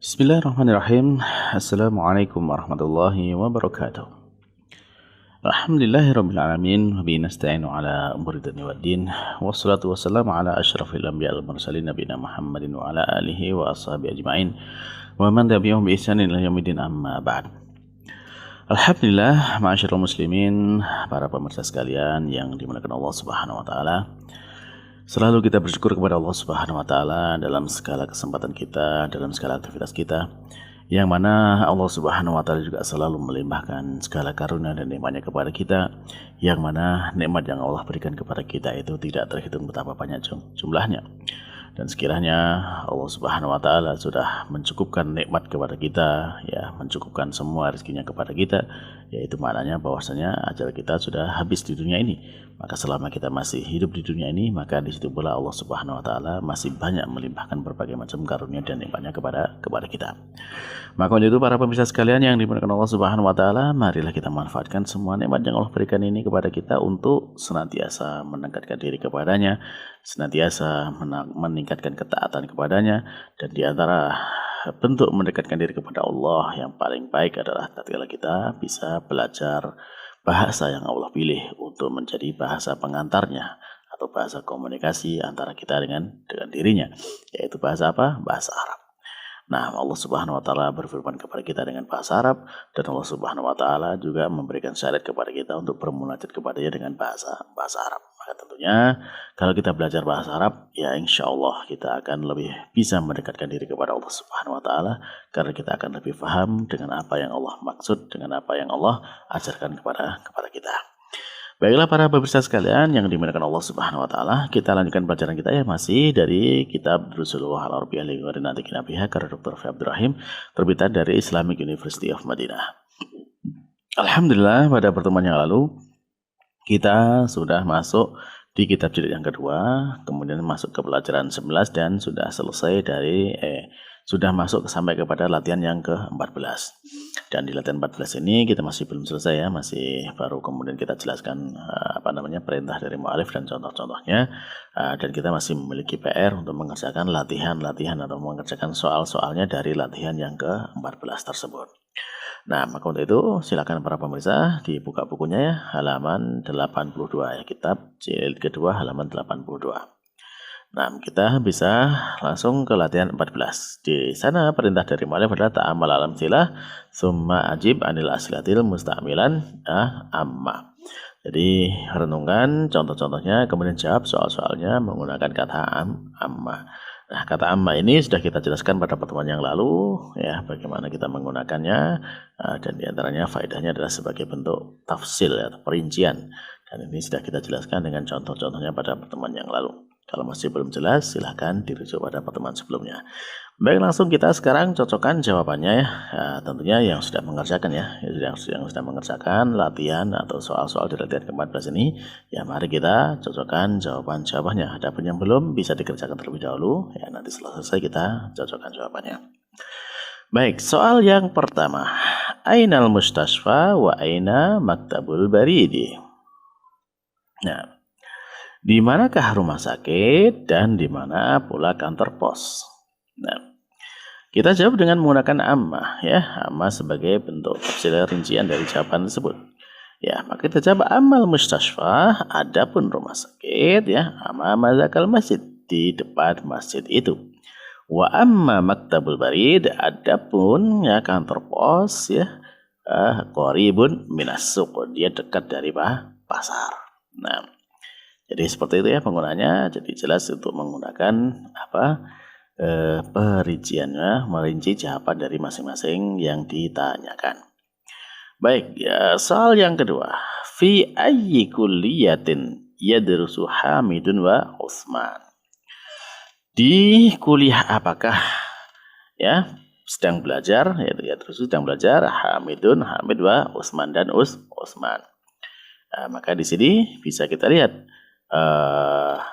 Bismillahirrahmanirrahim. Assalamualaikum warahmatullahi wabarakatuh. Alhamdulillahirrabbilalamin. Wabihi nasta'inu ala umuri dunya waddin. Wassalatu wassalamu ala asyrafil anbiya wal mursalin nabiyina Muhammadin wa ala alihi wa ashabihi ajma'in. Wa man tabi'ahum bi ihsanin ila yaumiddin amma ba'd. Alhamdulillah, ma'asyiral muslimin, para pemirsa sekalian yang dimuliakan Allah Subhanahu wa taala. Selalu kita bersyukur kepada Allah Subhanahu wa taala dalam segala kesempatan kita, dalam segala aktivitas kita, yang mana Allah Subhanahu wa taala juga selalu melimpahkan segala karunia dan nikmatnya kepada kita, yang mana nikmat yang Allah berikan kepada kita itu tidak terhitung betapa banyak jumlahnya. Dan sekiranya Allah Subhanahu wa taala sudah mencukupkan nikmat kepada kita, ya, mencukupkan semua rezekinya kepada kita, yaitu maknanya bahwasanya ajal kita sudah habis di dunia ini. Maka selama kita masih hidup di dunia ini, maka di situ pula Allah Subhanahu wa taala masih banyak melimpahkan berbagai macam karunia dan nikmatnya kepada kita. Maka untuk itu para pemirsa sekalian yang dimuliakan Allah Subhanahu wa taala, marilah kita manfaatkan semua nikmat yang Allah berikan ini kepada kita untuk senantiasa mendekatkan diri kepadanya, senantiasa meningkatkan ketaatan kepadanya, dan di antara bentuk mendekatkan diri kepada Allah yang paling baik adalah tatkala kita bisa belajar bahasa yang Allah pilih untuk menjadi bahasa pengantarnya atau bahasa komunikasi antara kita dengan dirinya, yaitu bahasa apa? Bahasa Arab. Nah, Allah Subhanahu wa taala berfirman kepada kita dengan bahasa Arab, dan Allah Subhanahu wa taala juga memberikan syariat kepada kita untuk bermunajat kepadanya dengan bahasa Arab. Maka tentunya kalau kita belajar bahasa Arab, ya insya Allah kita akan lebih bisa mendekatkan diri kepada Allah Subhanahu wa taala, karena kita akan lebih paham dengan apa yang Allah maksud, dengan apa yang Allah ajarkan kepada kita. Baiklah para pemirsa sekalian yang dimuliakan Allah Subhanahu wa taala, kita lanjutkan pelajaran kita ya, masih dari kitab Durusul Lughah Al-Arabiyyah li Ghairi Natiqin Biha karya Dr. Fi Abdul Rahim, terbitan dari Islamic University of Madinah. Alhamdulillah, pada pertemuan yang lalu kita sudah masuk di kitab jilid yang kedua, kemudian masuk ke pelajaran 11 dan sudah selesai dari sudah masuk sampai kepada latihan yang ke-14. Dan di latihan 14 ini kita masih belum selesai ya, masih baru kemudian kita jelaskan perintah dari mu'alif dan contoh-contohnya, dan kita masih memiliki PR untuk mengerjakan latihan-latihan atau mengerjakan soal-soalnya dari latihan yang ke-14 tersebut. Nah, maka untuk itu silakan para pemirsa dibuka bukunya ya, halaman 82 ya, kitab jilid kedua halaman 82. Nah, kita bisa langsung ke latihan 14. Di sana perintah dari mu'alif adalah ta'amal alam silah summa ajib anil asilatil musta'milan amma. Jadi renungkan contoh-contohnya, kemudian jawab soal-soalnya menggunakan kata amma. Nah, kata amma ini sudah kita jelaskan pada pertemuan yang lalu ya, bagaimana kita menggunakannya, dan diantaranya faedahnya adalah sebagai bentuk tafsil atau perincian, dan ini sudah kita jelaskan dengan contoh-contohnya pada pertemuan yang lalu. Kalau masih belum jelas, silahkan dirujuk pada pertemuan sebelumnya. Baik, langsung kita sekarang cocokkan jawabannya ya. Tentunya yang sudah mengerjakan ya, yang sudah mengerjakan latihan atau soal-soal di latihan ke-14 ini, ya mari kita cocokkan jawaban-jawabannya. Adapun yang belum bisa dikerjakan terlebih dahulu, ya nanti setelah selesai kita cocokkan jawabannya. Baik, soal yang pertama. Ainal mustashfa wa aina maktabul baridi? Nah, di manakah rumah sakit dan di mana pula kantor pos? Nah, kita jawab dengan menggunakan amma ya, amma sebagai bentuk tafsir rincian dari jawaban tersebut. Ya, maka kita jawab amal mustashfa, adapun rumah sakit ya, amma mazakal masjid, di depan masjid itu. Wa amma maktabul barid, adapun ya kantor pos ya, qaribun minas suq, dia dekat dari pasar. Nah, jadi seperti itu ya penggunanya. Jadi jelas untuk menggunakan perinciannya, merinci jawaban dari masing-masing yang ditanyakan. Baik, ya soal yang kedua. Fi ayyi kulliyatin yadrusu Hamidun wa Utsman? Di kuliah apakah ya sedang belajar, yaitu yadrusu sedang belajar Hamid wa Utsman dan Utsman. Nah, maka di sini bisa kita lihat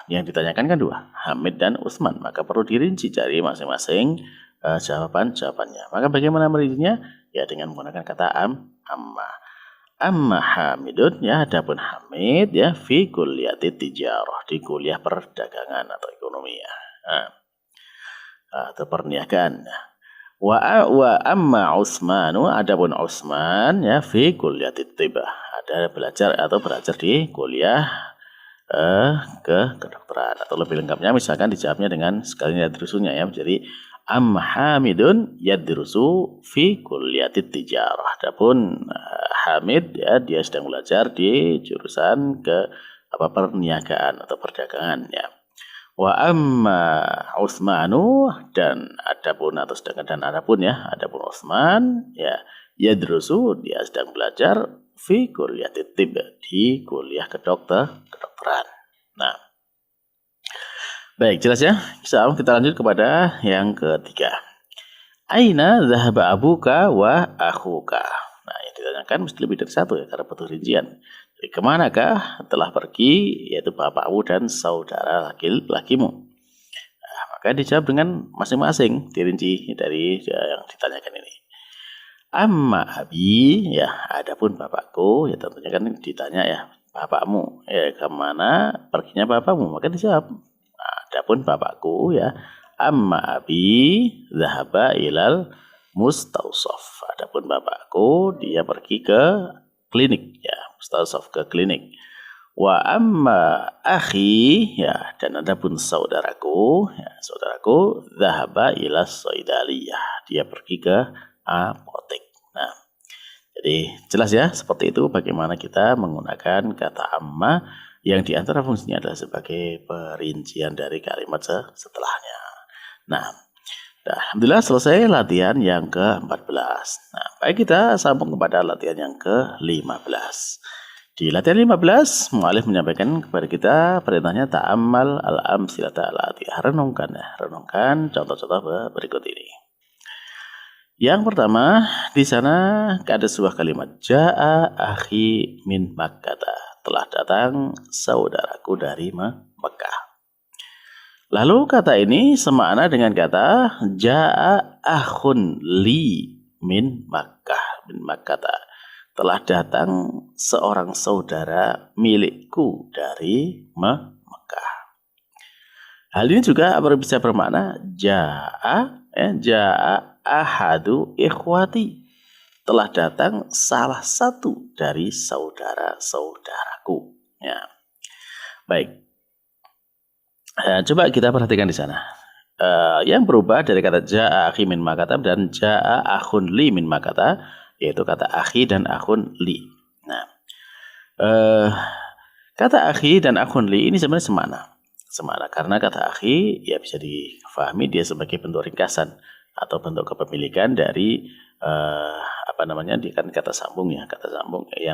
yang ditanyakan kan dua, Hamid dan Utsman, maka perlu dirinci dari masing-masing jawabannya. Maka bagaimana merincinya? Ya dengan menggunakan kata amma. Amma Hamidun ya, adapun Hamid ya fi kulliyati tijarah, di kuliah perdagangan atau ekonomi ya, atau perniagaan. Wa amma Utsmanu, adapun Utsman ya fi kulliyatit tibah, ada belajar atau belajar di kuliah kedokteran, atau lebih lengkapnya misalkan dijawabnya dengan sekalian yadrusunya ya. Jadi Hamidun yadrusu fi kulliyatit tijarah. Adapun Hamid ya dia sedang belajar di jurusan perniagaan atau perdagangan ya. Wa amma Utsmanu, dan adapun atau sedangkan dan adapun ya, adapun Utsman ya yadrusu dia sedang belajar fi kulliyatit tibb, di kuliah kedokteran. Nah, baik, jelas ya. Kita lanjut kepada yang ketiga. Aina dhahaba abuka wa akhuka. Nah, yang ditanyakan mesti lebih dari satu ya, karena butuh rincian. Jadi kemanakah telah pergi, yaitu bapakmu dan saudara laki-lakimu. Nah, maka dijawab dengan masing-masing dirinci dari yang ditanyakan ini. Amma abi, ya adapun bapakku, ya tentunya kan ditanya ya bapakmu, ya kemana perginya bapakmu, maka dijawab. Nah, adapun bapakku ya, amma abi dhahaba ilal mustausof. Adapun bapakku dia pergi ke klinik ya, mustausof ke klinik. Wa amma akhi, ya dan adapun saudaraku dhahaba ila soidaliyah, dia pergi ke apotek. Nah, jadi jelas ya seperti itu bagaimana kita menggunakan kata amma yang diantara fungsinya adalah sebagai perincian dari kalimat setelahnya. Nah, alhamdulillah selesai latihan yang ke-14. Nah, baik kita sambung kepada latihan yang ke-15. Di latihan 15, mu'alif menyampaikan kepada kita perintahnya ta'ammal al-amsilata al-atiyah. Renungkan contoh-contoh berikut ini. Yang pertama, di sana ada sebuah kalimat ja'a akhi min Makkah. Telah datang saudaraku dari Mekah. Lalu kata ini semakna dengan kata ja'a akhun li min Makkah. Telah datang seorang saudara milikku dari Mekah. Hal ini juga bisa bermakna ja'a ahadu ikhwati. Telah datang salah satu dari saudara-saudaraku. Ya. Baik. Coba kita perhatikan di sana. Yang berubah dari kata ja'a akhi min Makkah dan ja'a akhun li min Makkah, yaitu kata akhi dan akhun li. Nah, kata akhi dan akhun li ini sebenarnya semana karena kata akhi ya bisa difahami dia sebagai bentuk ringkasan atau bentuk kepemilikan dari dia kan kata sambung yang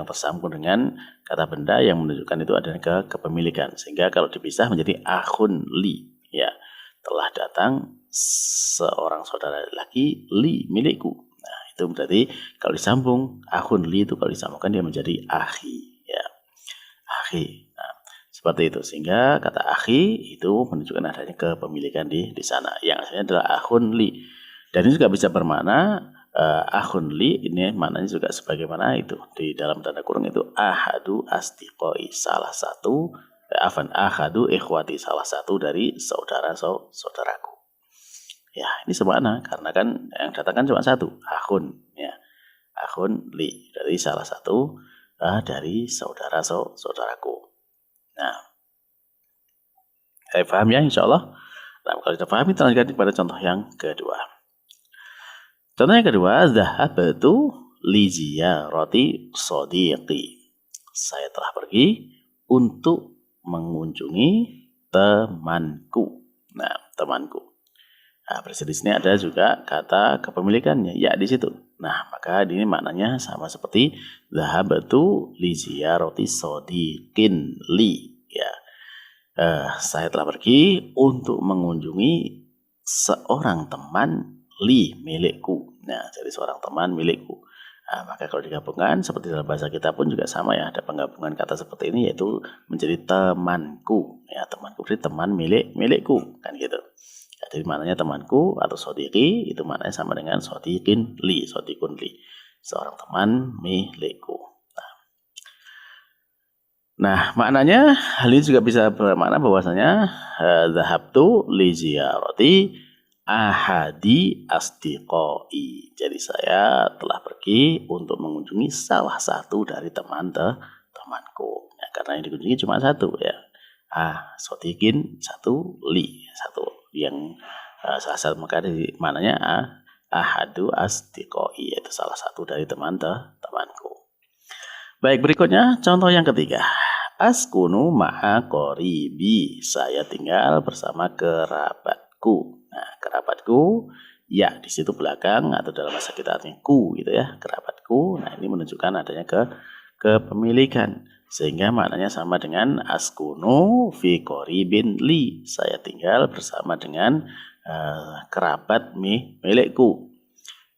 tersambung dengan kata benda yang menunjukkan itu adalah kepemilikan, sehingga kalau dipisah menjadi akhun li ya, telah datang seorang saudara laki li milikku. Nah, itu berarti kalau disambung akhun li itu kalau disambungkan dia menjadi akhi ya, akhi. Nah, seperti itu, sehingga kata akhi itu menunjukkan adanya kepemilikan di sana yang aslinya adalah akhun li. Dan ini juga bisa bermakna akhun li, ini maknanya juga sebagaimana itu di dalam tanda kurung itu ahadu astiqoi, salah satu ahadu ikhwati, salah satu dari saudaraku. Ya, ini semakna karena kan yang datang kan cuma satu, akhun ya. Akhun li, dari salah satu dari saudaraku. Nah, saya paham ya insyaallah. Nah, kalau kita pahami kita lanjutkan pada contoh yang kedua. Contoh yang kedua, dhahabtu li ziyarati shadiqi. Saya telah pergi untuk mengunjungi temanku. Nah, temanku. Nah, di sini ada juga kata kepemilikannya ya di situ. Nah, maka ini maknanya sama seperti dhahabtu li ziyarati shadiqin li ya. Saya telah pergi untuk mengunjungi seorang teman li milikku. Nah, jadi seorang teman milikku. Nah, maka kalau digabungkan seperti dalam bahasa kita pun juga sama ya, ada penggabungan kata seperti ini yaitu menjadi temanku. Ya, temanku berarti teman milikku kan gitu. Ya, jadi maknanya temanku atau sodiki itu maknanya sama dengan sodikun li, seorang teman milikku. Nah, maknanya hal ini juga bisa bermakna bahwasanya dhahabtu li ziyarati ahadi asdiqoi. Jadi saya telah pergi untuk mengunjungi salah satu dari temanku. Ya, karena yang dikunjungi cuma satu ya. Sotikin satu, li satu. Yang salah satu, maka dari mananya ahadu asdiqoi, yaitu salah satu dari temanku. Baik, berikutnya contoh yang ketiga. Askunu ma'a qoribi. Saya tinggal bersama kerabatku. Nah, kerabatku ya di situ belakang atau dalam bahasa kita artinya ku gitu ya, kerabatku. Nah, ini menunjukkan adanya kepemilikan. Sehingga maknanya sama dengan askunu fi qoribin li. Saya tinggal bersama dengan kerabat milikku.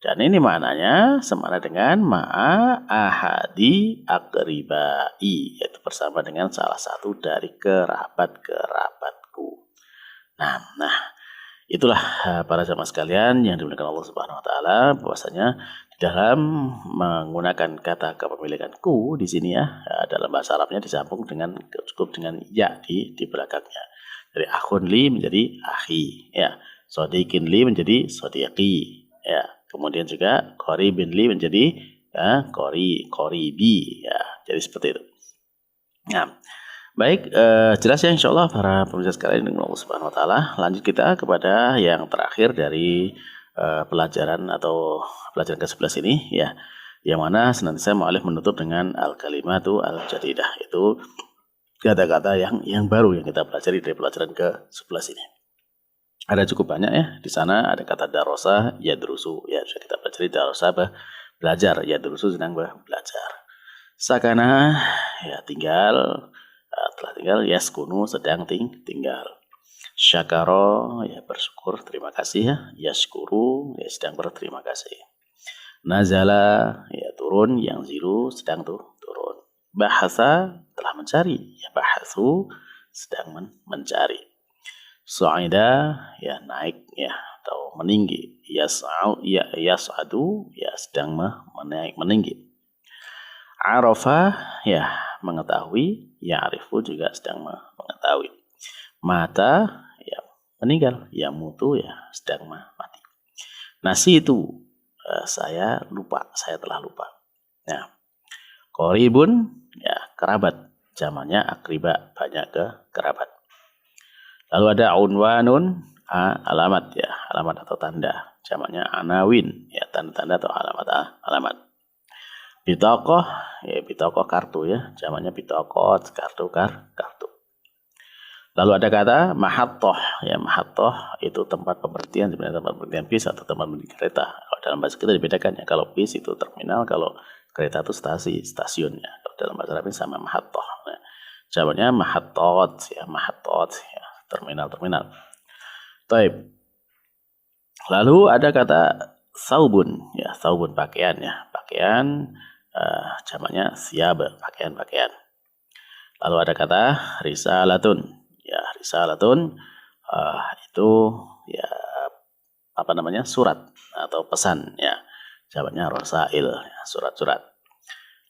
Dan ini maknanya sama dengan ma'a ahadi aqribai, yaitu bersama dengan salah satu dari kerabatku. Nah, itulah para jamaah sekalian yang dimuliakan Allah Subhanahu wa taala, bahwasanya di dalam menggunakan kata kepemilikan ku di sini ya, dalam bahasa Arabnya disambung dengan cukup dengan ya di belakangnya. Dari akhun li menjadi akhi ya, sodiqin li menjadi sodiqi ya. Kemudian juga qoribin li menjadi qoribi ya. Jadi seperti itu. Nah, baik, jelas ya insyaallah para pemirsa sekalian dengan Allah Subhanahu wa taala. Lanjut kita kepada yang terakhir dari pelajaran ke-11 ini ya. Yang mana senantiasa mu'alif menutup dengan al-kalimatu al-jadidah, itu kata-kata yang baru yang kita pelajari dari pelajaran ke-11 ini. Ada cukup banyak ya. Di sana ada kata darosa, yadrusu. Ya, sudah kita pelajari darosa belajar, yadrusu sedang belajar. Sakana ya tinggal, telah tinggal, yaskunu sedang tinggal. Syakaro ya bersyukur, terima kasih ya. Yaskuru ya sedang berterima kasih. Nazala ya turun, yang ziru sedang turun. Bahasa telah mencari, ya bahasu sedang mencari. Su'ida ya naik ya atau meninggi. Yas'adu ya sedang meninggi. Arafa ya mengetahui, ya'rifu juga sedang mengetahui. Mata ya meninggal, ya mutu ya sedang mati. Nasi itu saya telah lupa. Nah, qoribun ya kerabat, zamannya akriba, banyak kerabat. Lalu ada unwanun, alamat ya, alamat atau tanda. Zamannya anawin ya, tanda-tanda atau alamat. Bitokoh ya, bitokoh kartu ya, zamannya bitokoh kartu. Lalu ada kata mahattoh ya, mahattoh itu tempat pemberhentian, sebenarnya tempat pemberhentian bis atau tempat pemberhentian kereta. Kalau dalam bahasa kita dibedakan ya, kalau bis itu terminal, kalau kereta itu stasiun ya. Kalau dalam bahasa Arab sama mahattoh. Nah, zamannya mahattot ya, terminal. Taib. Lalu ada kata saubun ya, saubun pakaian ya, pakaian, zamannya siab, pakaian. Lalu ada kata risalatun ya, risalatun itu ya surat atau pesan ya, zamannya rosail ya, surat.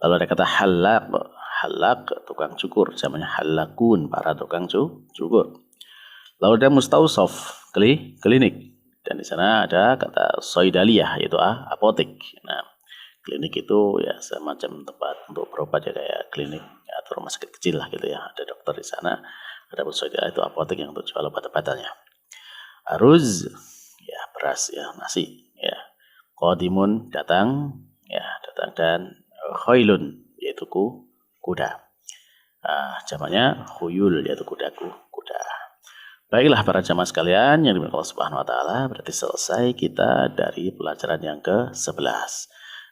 Lalu ada kata halak tukang cukur, zamannya halakun, para tukang cukur. Lalu ada mustausof, klinik, dan di sana ada kata soidaliyah, yaitu apotek. Nah, klinik itu ya semacam tempat untuk berobat ya, kayak klinik ya, atau rumah sakit kecil lah gitu ya. Ada dokter di sana. Ada soidaliyah itu apotek yang untuk jual obat-obatannya. Aruz ya beras ya, nasi ya. Qadimun datang dan khailun yaitu kuda. Zamannya khuyul yaitu kuda. Baiklah para jamaah sekalian yang dimuliakan Allah Subhanahu wa taala, berarti selesai kita dari pelajaran yang ke-11.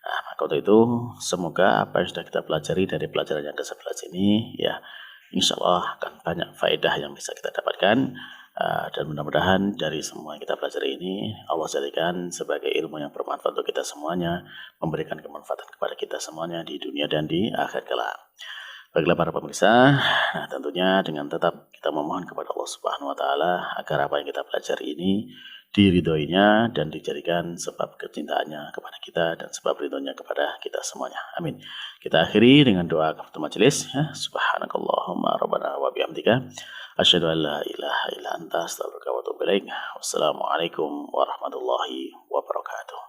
Nah, maka untuk itu semoga apa yang sudah kita pelajari dari pelajaran yang ke-11 ini ya insyaallah akan banyak faedah yang bisa kita dapatkan, dan mudah-mudahan dari semua yang kita pelajari ini Allah jadikan sebagai ilmu yang bermanfaat untuk kita semuanya, memberikan kemanfaatan kepada kita semuanya di dunia dan di akhirat kelak. Baiklah para pemirsa, nah tentunya dengan tetap kita memohon kepada Allah Subhanahu wa taala agar apa yang kita pelajari ini diridhoinya dan dijadikan sebab kecintaannya kepada kita dan sebab ridhonya kepada kita semuanya. Amin. Kita akhiri dengan doa kafaratul majelis ya. Subhanakallahumma rabbana wa bihamdika asyhadu an la ilaha illa anta astaghfiruka wa atubu atubu ilaik. Wassalamualaikum warahmatullahi wabarakatuh.